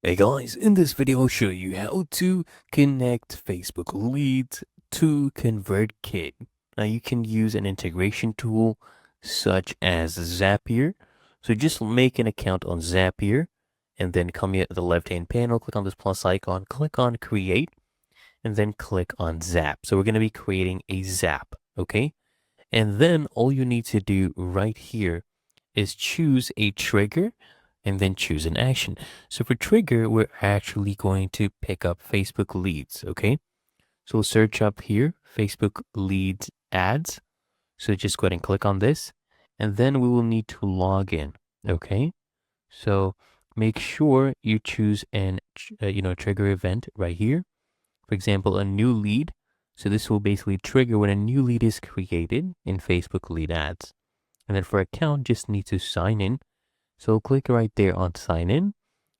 Hey guys, in this video I'll show you how to connect Facebook leads to ConvertKit. Now you can use an integration tool such as Zapier. So just make an account on Zapier and then come here to the left-hand panel, click on this plus icon, click on create, and then click on Zap. So we're going to be creating a Zap, okay? And then all you need to do right here is choose a trigger and then choose an action. So for trigger, we're actually going to pick up Facebook leads, okay? So we'll search up here, Facebook leads ads. So just go ahead and click on this, and then we will need to log in, okay? So make sure you choose an trigger event right here. For example, a new lead. So this will basically trigger when a new lead is created in Facebook lead ads. And then for account, just need to sign in. So click right there on sign in.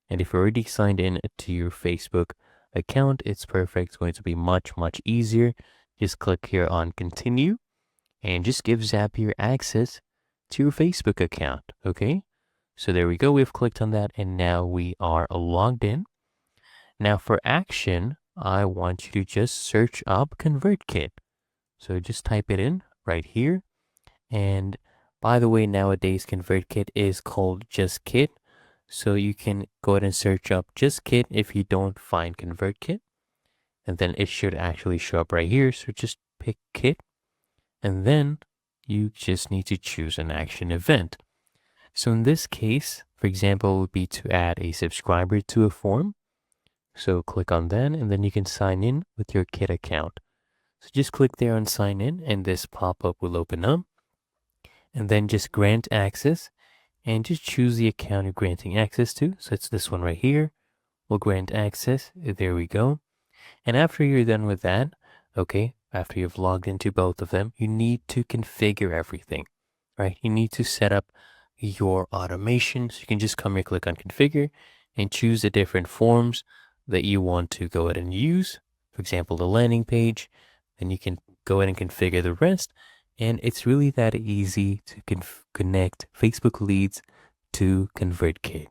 And if you're already signed in to your Facebook account, it's perfect. It's going to be much, much easier. Just click here on continue and just give Zapier access to your Facebook account. Okay. So there we go. We've clicked on that and now we are logged in. Now for action, I want you to just search up ConvertKit. So just type it in right here. And by the way, nowadays ConvertKit is called just Kit. So you can go ahead and search up just Kit if you don't find ConvertKit. And then it should actually show up right here. So just pick Kit. And then you just need to choose an action event. So in this case, for example, would be to add a subscriber to a form. So click on that and then you can sign in with your Kit account. So just click there on sign in and this pop-up will open up. And then just grant access and just choose the account you're granting access to. So it's this one right here. We'll grant access. There we go. And after you're done with that, okay, after you've logged into both of them, you need to configure everything, right? You need to set up your automation. So you can just come here, click on configure and choose the different forms that you want to go ahead and use. For example, the landing page, then you can go ahead and configure the rest. And it's really that easy to connect Facebook leads to ConvertKit.